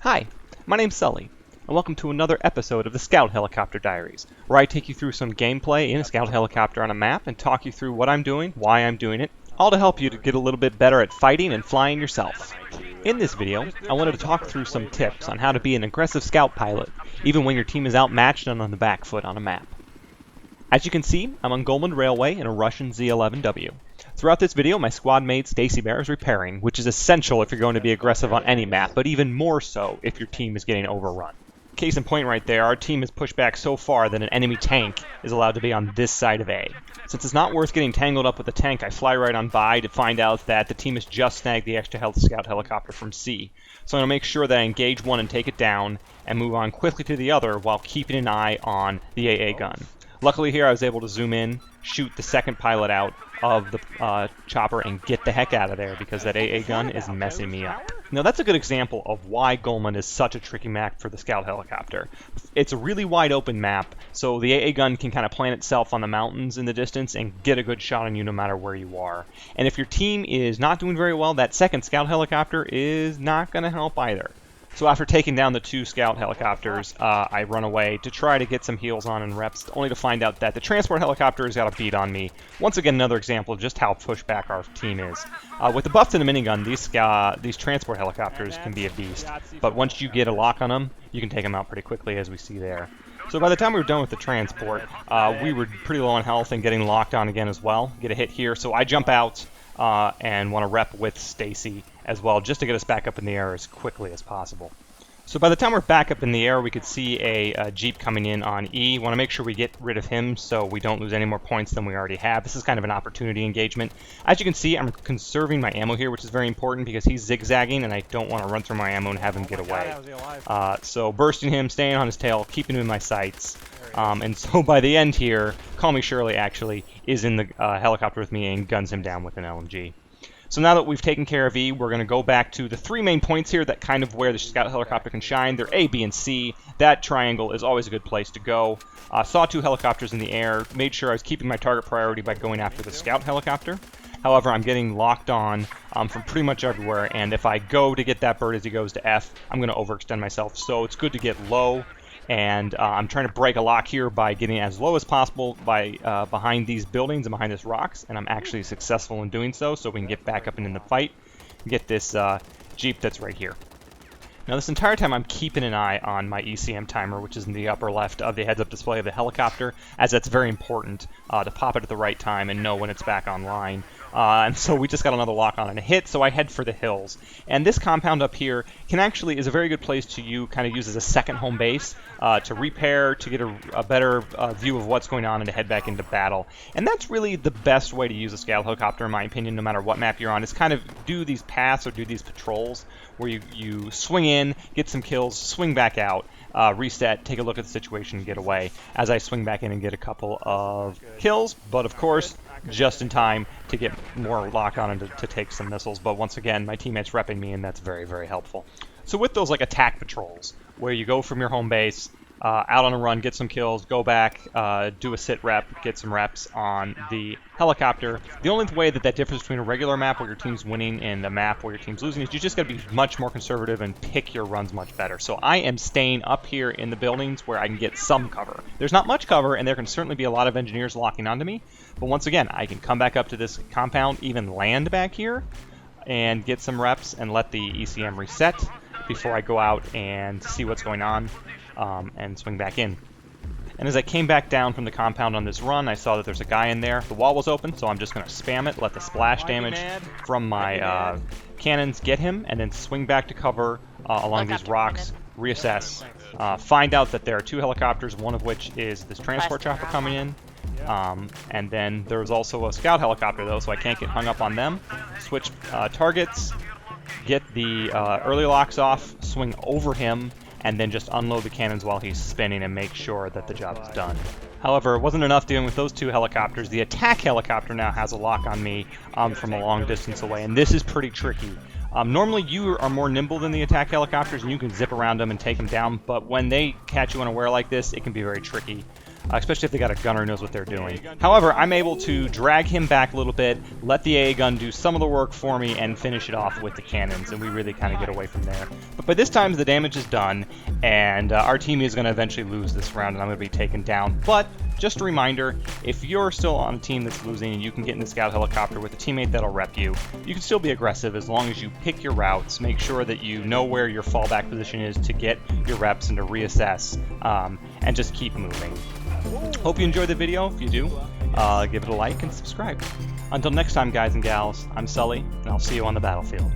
Hi, my name's Sully, and welcome to another episode of the Scout Helicopter Diaries, where I take you through some gameplay in a scout helicopter on a map and talk you through what I'm doing, why I'm doing it, all to help you to get a little bit better at fighting and flying yourself. In this video, I wanted to talk through some tips on how to be an aggressive scout pilot, even when your team is outmatched and on the back foot on a map. As you can see, I'm on Golmud Railway in a Russian Z11W. Throughout this video, my squad mate Stacybear is repairing, which is essential if you're going to be aggressive on any map, but even more so if your team is getting overrun. Case in point right there, our team is pushed back so far that an enemy tank is allowed to be on this side of A. Since it's not worth getting tangled up with the tank, I fly right on by to find out that the team has just snagged the extra scout helicopter from C. So I'm going to make sure that I engage one and take it down, and move on quickly to the other while keeping an eye on the AA gun. Luckily here I was able to zoom in, shoot the second pilot out of the chopper, and get the heck out of there because that AA gun is messing me up. Now that's a good example of why Golmud is such a tricky map for the scout helicopter. It's a really wide open map, so the AA gun can kind of plant itself on the mountains in the distance and get a good shot on you no matter where you are. And if your team is not doing very well, that second scout helicopter is not going to help either. So after taking down the two scout helicopters, I run away to try to get some heals on and reps, only to find out that the transport helicopter has got a beat on me. Once again, another example of just how pushed back our team is. With the buff to the minigun, these transport helicopters can be a beast, but once you get a lock on them, you can take them out pretty quickly, as we see there. So by the time we were done with the transport, we were pretty low on health and getting locked on again as well. Get a hit here, so I jump out and want to rep with Stacy as well, just to get us back up in the air as quickly as possible. So by the time we're back up in the air, we could see a Jeep coming in on E. Want to make sure we get rid of him so we don't lose any more points than we already have. This is kind of an opportunity engagement. As you can see, I'm conserving my ammo here, which is very important because he's zigzagging and I don't want to run through my ammo and have him get away. So bursting him, staying on his tail, keeping him in my sights. And so by the end here, Call Me Shirley actually is in the helicopter with me and guns him down with an LMG. So now that we've taken care of E, we're going to go back to the three main points here that kind of where the scout helicopter can shine. They're A, B, and C. That triangle is always a good place to go. Saw two helicopters in the air, made sure I was keeping my target priority by going after the scout helicopter. However, I'm getting locked on from pretty much everywhere, and if I go to get that bird as he goes to F, I'm going to overextend myself. So it's good to get low. And I'm trying to break a lock here by getting as low as possible by behind these buildings and behind these rocks, and I'm actually successful in doing so we can get back up and in the fight and get this Jeep that's right here. Now this entire time I'm keeping an eye on my ECM timer, which is in the upper left of the heads-up display of the helicopter, as that's very important to pop it at the right time and know when it's back online. And so we just got another lock on and a hit, so I head for the hills. And this compound up here is a very good place to kind of use as a second home base to repair, to get a better view of what's going on and to head back into battle. And that's really the best way to use a scout helicopter, in my opinion, no matter what map you're on, is kind of do these paths or do these patrols where you swing in, get some kills, swing back out, reset, take a look at the situation, and get away, as I swing back in and get a couple of kills, but of course, just in time to get more lock on and to take some missiles. But once again, my teammates repping me, and that's very, very helpful. So with those like attack patrols, where you go from your home base, out on a run, get some kills, go back, do a sit rep, get some reps on the helicopter. The only way that differs between a regular map where your team's winning and a map where your team's losing is you just got to be much more conservative and pick your runs much better. So I am staying up here in the buildings where I can get some cover. There's not much cover, and there can certainly be a lot of engineers locking onto me, but once again, I can come back up to this compound, even land back here, and get some reps and let the ECM reset before I go out and see what's going on. And swing back in. And as I came back down from the compound on this run, I saw that there's a guy in there. The wall was open, so I'm just going to spam it, let the splash damage from my cannons get him, and then swing back to cover along these rocks, reassess, find out that there are two helicopters, one of which is this transport chopper coming in. And then there's also a scout helicopter, though, so I can't get hung up on them. Switch targets, get the early locks off, swing over him, and then just unload the cannons while he's spinning and make sure that the job is done. However, it wasn't enough dealing with those two helicopters. The attack helicopter now has a lock on me from a long distance away, and this is pretty tricky. Normally you are more nimble than the attack helicopters and you can zip around them and take them down, but when they catch you unaware like this, it can be very tricky. especially if they got a gunner who knows what they're doing. However, I'm able to drag him back a little bit, let the AA gun do some of the work for me, and finish it off with the cannons, and we really kind of get away from there. But by this time, the damage is done, and our team is going to eventually lose this round, and I'm going to be taken down. But just a reminder, if you're still on a team that's losing and you can get in the scout helicopter with a teammate that'll rep you, you can still be aggressive as long as you pick your routes, make sure that you know where your fallback position is to get your reps and to reassess, and just keep moving. Hope you enjoyed the video. If you do, give it a like and subscribe. Until next time, guys and gals, I'm Sully, and I'll see you on the battlefield.